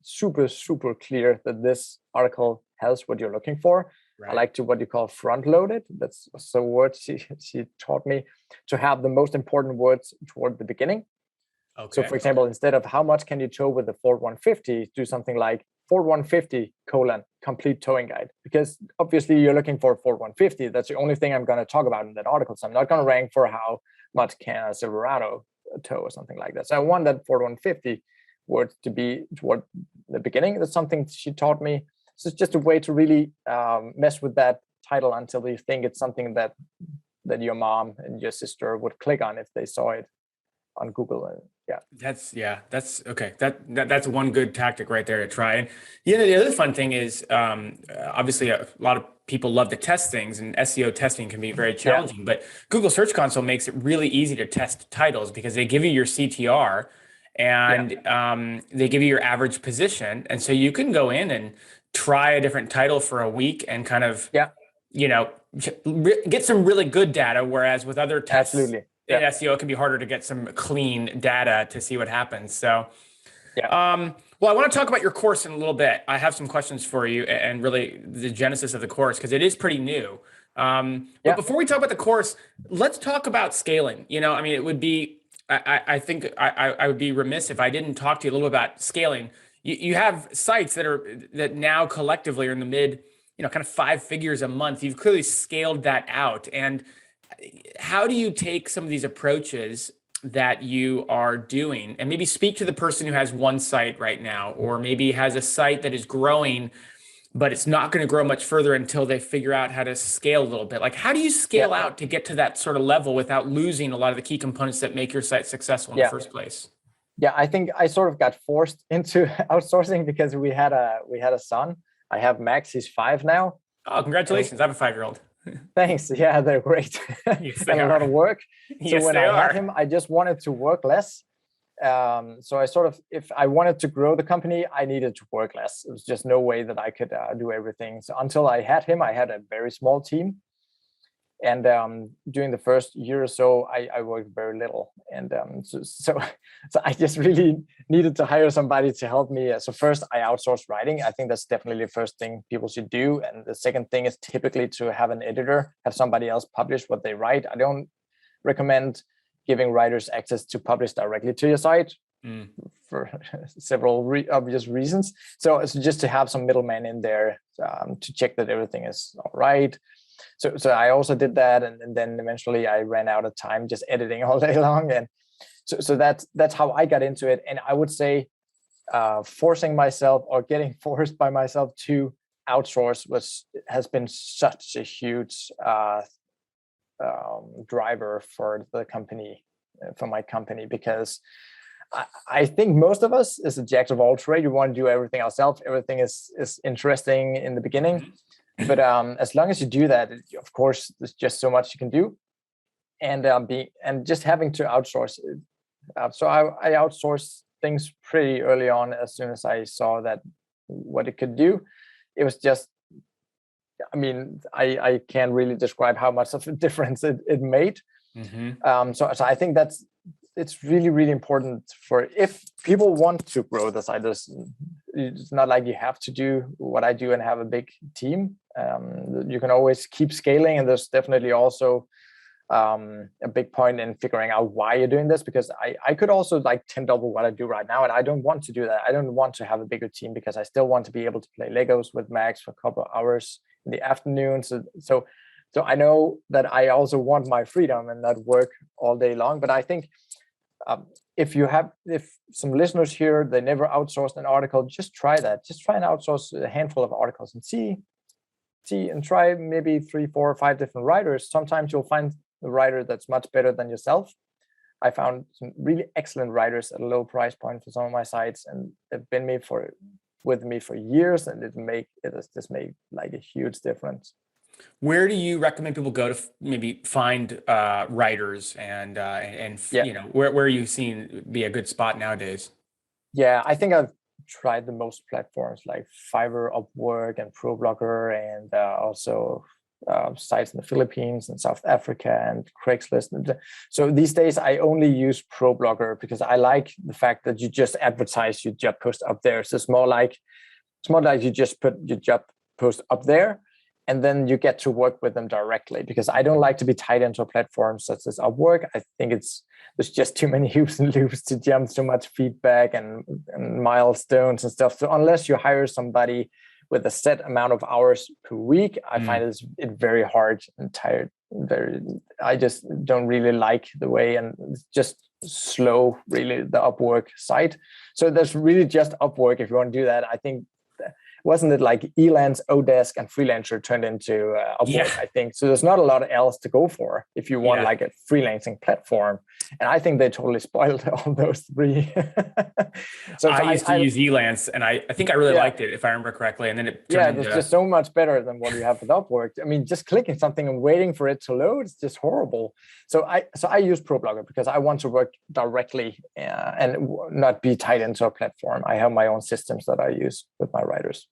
super, super clear that this article has what you're looking for. Right. I like to what you call front loaded. That's a word she taught me, to have the most important words toward the beginning. Okay. So for example, instead of how much can you tow with the Ford 150, do something like Ford 150 : complete towing guide, because obviously you're looking for a Ford 150. That's the only thing I'm going to talk about in that article. So I'm not going to rank for how much can a Silverado tow or something like that. So I want that Ford 150 word to be toward the beginning. That's something she taught me. So it's just a way to really mess with that title until you think it's something that your mom and your sister would click on if they saw it on Google. That's okay. That's one good tactic right there to try. And the other fun thing is, obviously a lot of people love to test things, and SEO testing can be very challenging, but Google Search Console makes it really easy to test titles, because they give you your CTR and they give you your average position. And so you can go in and try a different title for a week and kind of, get some really good data. Whereas with other tests, in SEO, it can be harder to get some clean data to see what happens. So, well, I want to talk about your course in a little bit. I have some questions for you, and really the genesis of the course, because it is pretty new. But before we talk about the course, let's talk about scaling. It would be, I think I would be remiss if I didn't talk to you a little bit about scaling. You have sites that now collectively are in the mid, kind of 5 figures a month. You've clearly scaled that out. And how do you take some of these approaches that you are doing, and maybe speak to the person who has one site right now, or maybe has a site that is growing, but it's not going to grow much further until they figure out how to scale a little bit? Like, how do you scale out to get to that sort of level without losing a lot of the key components that make your site successful in the first place? Yeah, I think I sort of got forced into outsourcing because we had a son. I have Max, he's 5 now. Oh, congratulations. I have a 5-year-old. Thanks. Yeah, they're great. Yes, they And a lot of are. work. So Yes, when they I had are. him, I just wanted to work less. So I sort of, if I wanted to grow the company, I needed to work less. There was just no way that I could do everything. So until I had him, I had a very small team. And during the first year or so, I worked very little. And so I just really needed to hire somebody to help me. So first, I outsourced writing. I think that's definitely the first thing people should do. And the second thing is typically to have an editor, have somebody else publish what they write. I don't recommend giving writers access to publish directly to your site for several obvious reasons. So it's just to have some middleman in there to check that everything is all right. So I also did that, and then eventually I ran out of time just editing all day long, and so that's how I got into it. And I would say forcing myself or getting forced by myself to outsource has been such a huge driver for the company, for my company, because I think most of us is a jack of all trades. You want to do everything ourselves. Everything is interesting in the beginning. But as long as you do that, of course, there's just so much you can do, and just having to outsource. So I outsourced things pretty early on. As soon as I saw that what it could do, it was just. I mean, I can't really describe how much of a difference it made. So I think it's really, really important for if people want to grow the site. It's not like you have to do what I do and have a big team. You can always keep scaling, and there's definitely also a big point in figuring out why you're doing this, because I could also like 10 double what I do right now, and I don't want to do that. I don't want to have a bigger team because I still want to be able to play Legos with Max for a couple of hours in the afternoon. So I know that I also want my freedom and not work all day long. But I think if some listeners here, they never outsourced an article, just try that. Just try and outsource a handful of articles and see and try maybe 3, 4, 5 different writers. Sometimes you'll find a writer that's much better than yourself. I found some really excellent writers at a low price point for some of my sites, and they've been with me for years, and it has just made like a huge difference. Where do you recommend people go to maybe find writers and Yeah. you know, where are you seeing be a good spot nowadays? Yeah, I think I've tried the most platforms like Fiverr, Upwork, and ProBlogger, and also sites in the Philippines and South Africa and Craigslist. So these days I only use ProBlogger because I like the fact that you just advertise your job post up there. So it's more like you just put your job post up there, and then you get to work with them directly, because I don't like to be tied into a platform such as Upwork. I think there's just too many hoops and loops to jump, so much feedback and milestones and stuff. So unless you hire somebody with a set amount of hours per week, I find it very hard and tired. I just don't really like the way, and it's just slow, really, the Upwork site. So there's really just Upwork if you want to do that. I think wasn't it like Elance, Odesk, and Freelancer turned into Upwork, I think. So there's not a lot else to go for if you want like a freelancing platform. And I think they totally spoiled all those three. so I used to use Elance, and I think I really liked it, if I remember correctly. And then it turned it's just so much better than what you have with Upwork. I mean, just clicking something and waiting for it to load, it's just horrible. So I use ProBlogger because I want to work directly and not be tied into a platform. I have my own systems that I use with my writers.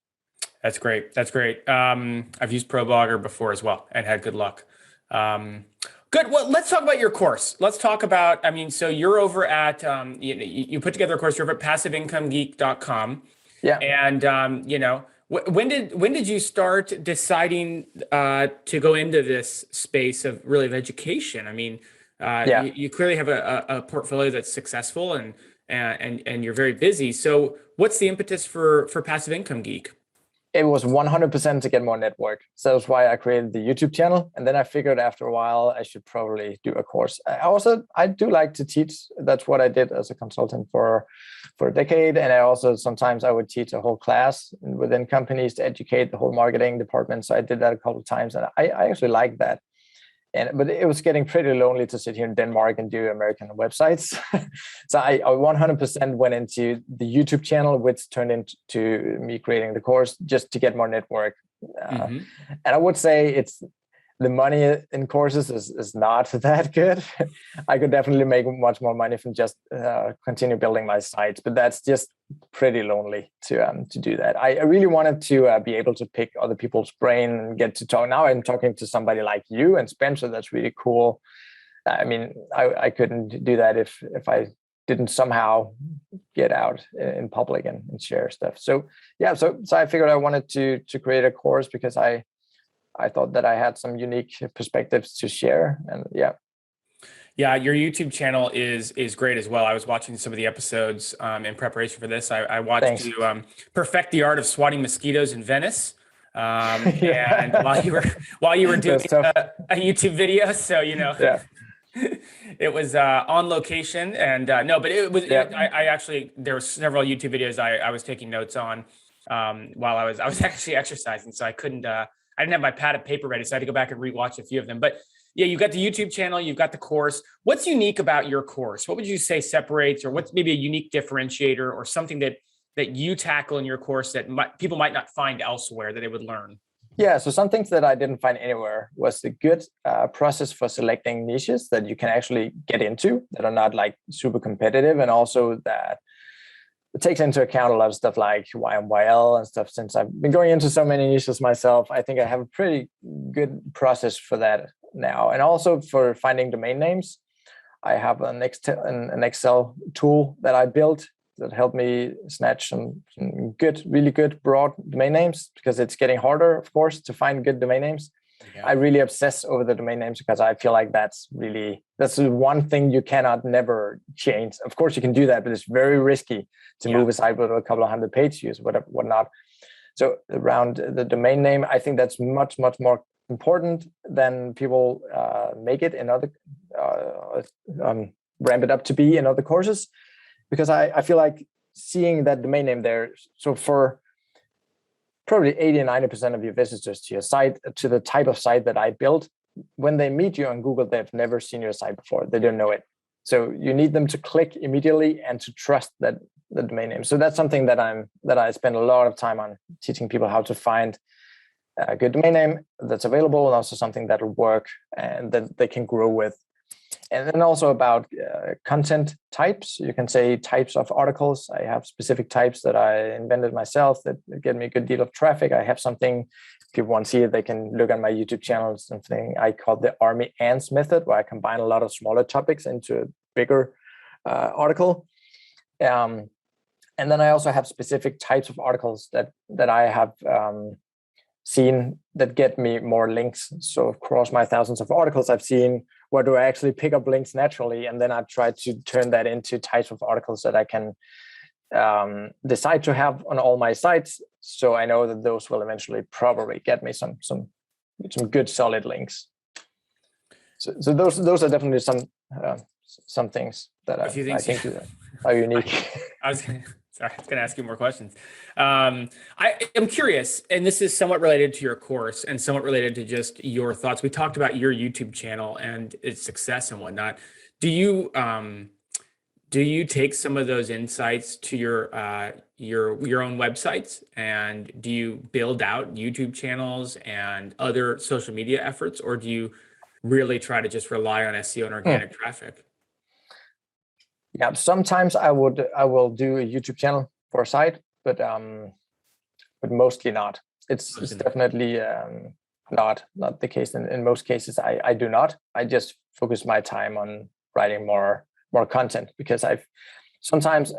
That's great. That's great. I've used ProBlogger before as well and had good luck. Good. Well, let's talk about your course. Let's talk about, I mean, so you're over at, you put together a course, you're over at passiveincomegeek.com. Yeah. And, you know, when did you start deciding to go into this space of education? I mean, you clearly have a portfolio that's successful and you're very busy. So what's the impetus for Passive Income Geek? It was 100% to get more network. So that's why I created the YouTube channel. And then I figured after a while, I should probably do a course. I do like to teach. That's what I did as a consultant for a decade. And I also, sometimes I would teach a whole class within companies to educate the whole marketing department. So I did that a couple of times, and I actually liked that. But it was getting pretty lonely to sit here in Denmark and do American websites. So I 100% went into the YouTube channel, which turned into me creating the course just to get more network. And I would say the money in courses is not that good. I could definitely make much more money from just continue building my sites, but that's just pretty lonely to do that. I really wanted to be able to pick other people's brain and get to talk. Now I'm talking to somebody like you and Spencer. That's really cool. I mean, I couldn't do that if I didn't somehow get out in public and share stuff. So yeah, so I figured I wanted to create a course because I thought that I had some unique perspectives to share. And yeah. Yeah, your YouTube channel is great as well. I was watching some of the episodes in preparation for this. I watched Thanks. you perfect the art of swatting mosquitoes in Venice. Yeah. And while you were doing a YouTube video, so Yeah. it was on location, and no, but it was. Yeah. I actually, there were several YouTube videos I was taking notes on while I was actually exercising, so I couldn't. I didn't have my pad of paper ready, so I had to go back and rewatch a few of them. But yeah, you've got the YouTube channel, you've got the course. What's unique about your course? What would you say separates, or what's maybe a unique differentiator, or something that you tackle in your course that people might not find elsewhere that they would learn? Yeah, so some things that I didn't find anywhere was the good process for selecting niches that you can actually get into that are not like super competitive, and also that it takes into account a lot of stuff like YMYL and stuff. Since I've been going into so many niches myself, I think I have a pretty good process for that now. And also for finding domain names, I have an Excel tool that I built that helped me snatch some good, really good broad domain names, because it's getting harder, of course, to find good domain names. Yeah. I really obsess over the domain names because I feel like that's the one thing you cannot never change. Of course, you can do that, but it's very risky to move a site with a couple of hundred page views, whatnot. So around the domain name, I think that's much, much more important than people make it in other ramp it up to be in other courses, because I feel like seeing that domain name there. So for probably 80 and 90% of your visitors to your site, to the type of site that I built, when they meet you on Google, they've never seen your site before. They don't know it. So you need them to click immediately and to trust that the domain name. So that's something that I spend a lot of time on, teaching people how to find a good domain name that's available, and also something that'll work and that they can grow with. And then also about content types. You can say types of articles. I have specific types that I invented myself that get me a good deal of traffic. I have something, if people want to see it, they can look on my YouTube channel, something I call the Army Ants method, where I combine a lot of smaller topics into a bigger article. And then I also have specific types of articles that I have seen that get me more links. So across my thousands of articles, I've seen where do I actually pick up links naturally, and then I try to turn that into types of articles that I can decide to have on all my sites. So I know that those will eventually probably get me some good solid links. So those are definitely some things that I think are unique. I was going to ask you more questions. I am curious, and this is somewhat related to your course and somewhat related to just your thoughts. We talked about your YouTube channel and its success and whatnot. Do you take some of those insights to your own websites, and do you build out YouTube channels and other social media efforts, or do you really try to just rely on SEO and organic traffic? Yeah, sometimes I will do a YouTube channel for a site, but mostly not. It's definitely not the case. In most cases, I do not. I just focus my time on writing more content, because I've sometimes,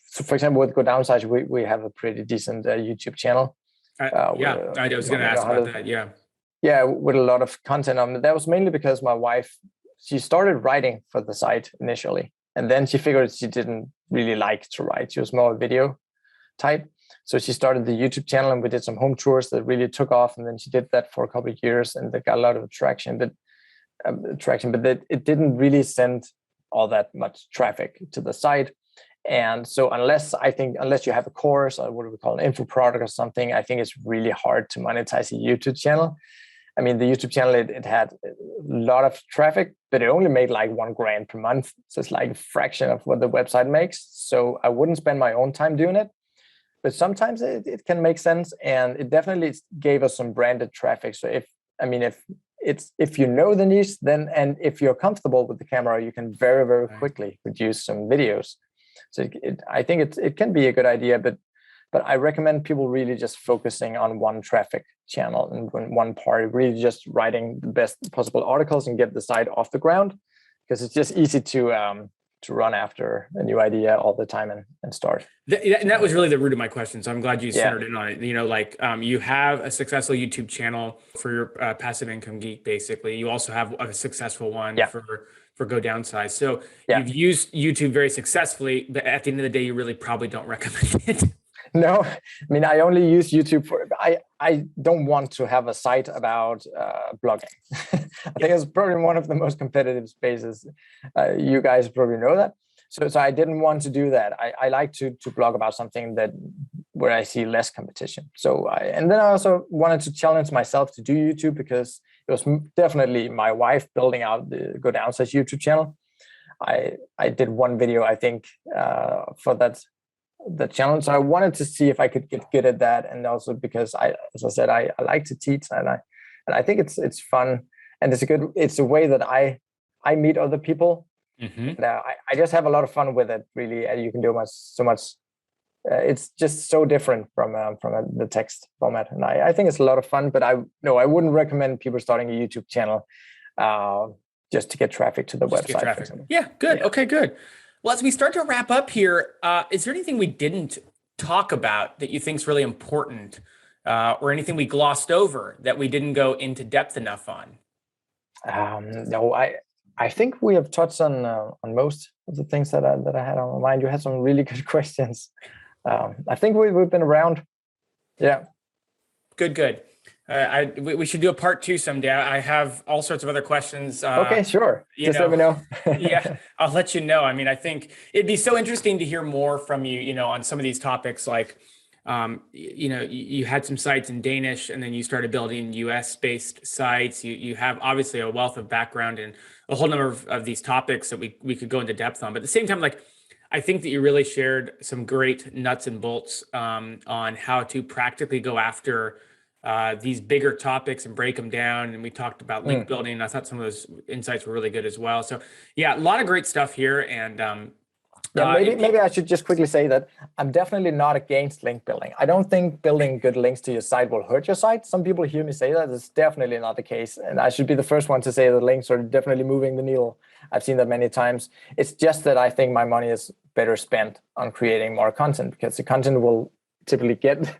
so for example, with Go Downsize, we have a pretty decent YouTube channel. I was going to ask about that. Yeah, with a lot of content on it. That was mainly because my wife, she started writing for the site initially. And then she figured she didn't really like to write. She was more a video type. So she started the YouTube channel, and we did some home tours that really took off. And then she did that for a couple of years, and they got a lot of traction. But it didn't really send all that much traffic to the site. And so unless you have a course or what we call an info product or something, I think it's really hard to monetize a YouTube channel. I mean, the YouTube channel, it had a lot of traffic, but it only made like $1,000 per month. So it's like a fraction of what the website makes. So I wouldn't spend my own time doing it, but sometimes it can make sense. And it definitely gave us some branded traffic. So if it's if you know the niche, then, and if you're comfortable with the camera, you can very, very quickly produce some videos. So I think it can be a good idea, but I recommend people really just focusing on one traffic channel and one part, really just writing the best possible articles and get the site off the ground, because it's just easy to run after a new idea all the time and start. And that was really the root of my question. So I'm glad you centered in on it. You know, like you have a successful YouTube channel for your passive income geek, basically. You also have a successful one for Go Downsize. So you've used YouTube very successfully, but at the end of the day, you really probably don't recommend it. No, I mean, I only use YouTube for, I don't want to have a site about blogging. I think it's probably one of the most competitive spaces. You guys probably know that. So I didn't want to do that. I like to blog about something where I see less competition. And then I also wanted to challenge myself to do YouTube, because it was definitely my wife building out the Go Downsize YouTube channel. I did one video, I think, for the challenge. So I wanted to see if I could get good at that, and also because as I said, I like to teach, and I think it's fun, and it's a way that I meet other people. And, I just have a lot of fun with it. Really, you can do so much. It's just so different from the text format, and I think it's a lot of fun. But I wouldn't recommend people starting a YouTube channel just to get traffic to the website. Yeah, good. Yeah. Okay, good. Well, as we start to wrap up here, is there anything we didn't talk about that you think is really important, or anything we glossed over that we didn't go into depth enough on? No, I think we have touched on most of the things that I had on my mind. You had some really good questions. I think we've been around. Yeah. Good. We should do a part 2 someday. I have all sorts of other questions. Okay, sure. Just let me know. Yeah, I'll let you know. I mean, I think it'd be so interesting to hear more from you, on some of these topics. Like, you had some sites in Danish, and then you started building US-based sites. You have obviously a wealth of background in a whole number of these topics that we could go into depth on. But at the same time, like, I think that you really shared some great nuts and bolts on how to practically go after these bigger topics and break them down. And we talked about link building. And I thought some of those insights were really good as well. So yeah, a lot of great stuff here. And maybe I should just quickly say that I'm definitely not against link building. I don't think building good links to your site will hurt your site. Some people hear me say that. It's definitely not the case. And I should be the first one to say that links are definitely moving the needle. I've seen that many times. It's just that I think my money is better spent on creating more content, because the content will typically get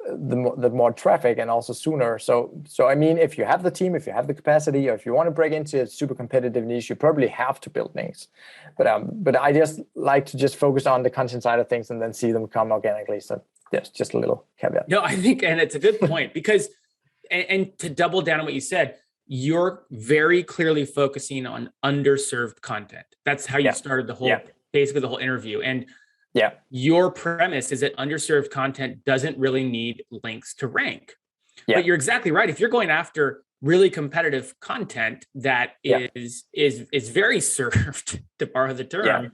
the more traffic, and also sooner. So I mean, if you have the team, if you have the capacity, or if you want to break into a super competitive niche, you probably have to build links. But I just like to just focus on the content side of things and then see them come organically. So yes, just a little caveat. No, I think, and it's a good point, because and to double down on what you said, you're very clearly focusing on underserved content. That's how you started basically the whole interview. And your premise is that underserved content doesn't really need links to rank. But you're exactly right. If you're going after really competitive content that is very served, to borrow the term,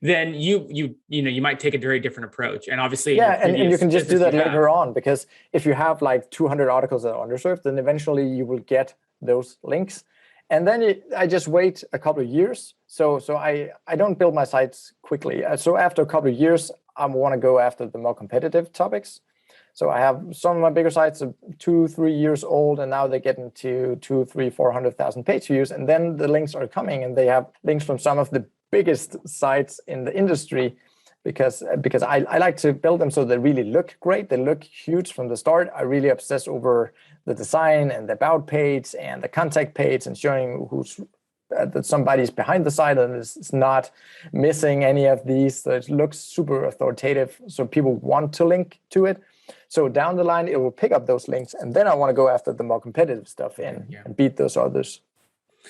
then you might take a very different approach. And obviously, and you can just do that later on, because if you have like 200 articles that are underserved, then eventually you will get those links. And then I just wait a couple of years. So I don't build my sites quickly. So after a couple of years, I want to go after the more competitive topics. So I have some of my bigger sites are 2-3 years old, and now they get into 200,000-400,000 page views. And then the links are coming, and they have links from some of the biggest sites in the industry, because I like to build them so they really look great. They look huge from the start. I really obsess over the design and the about page and the contact page, and showing that somebody's behind the site and is not missing any of these. So it looks super authoritative, so people want to link to it. So down the line, it will pick up those links, and then I want to go after the more competitive stuff and beat those others.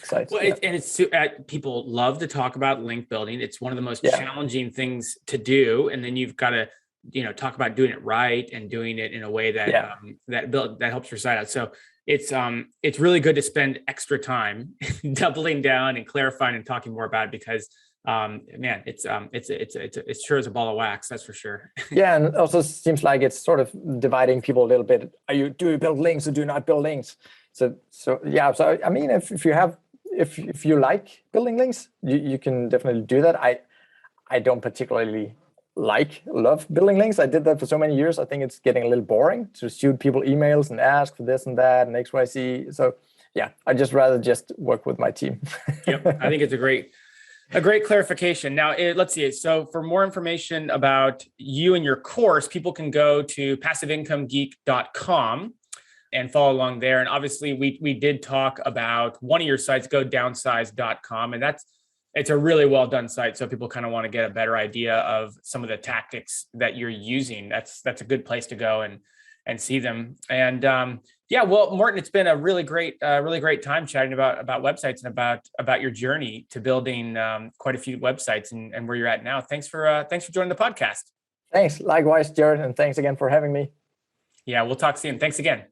Sites. Well, people love to talk about link building. It's one of the most challenging things to do, and then you've got to, talk about doing it right and doing it in a way that that helps your site out. So it's really good to spend extra time doubling down and clarifying and talking more about it, because man, it's sure as a ball of wax, that's for sure. Yeah, and it also seems like it's sort of dividing people a little bit. Do you build links or do you not build links? So yeah. So I mean, if you like building links, you can definitely do that. I don't particularly love building links. I did that for so many years. I think it's getting a little boring to shoot people emails and ask for this and that and XYZ. So yeah, I just rather just work with my team. Yep, I think it's a great clarification. Now, let's see. So for more information about you and your course, people can go to passiveincomegeek.com and follow along there. And obviously we did talk about one of your sites, godownsize.com. And it's a really well done site. So people kind of want to get a better idea of some of the tactics that you're using. That's a good place to go and see them. And yeah, well, Morten, it's been a really great time chatting about websites and about your journey to building quite a few websites and where you're at now. Thanks for joining the podcast. Thanks. Likewise, Jared. And thanks again for having me. Yeah, we'll talk soon. Thanks again.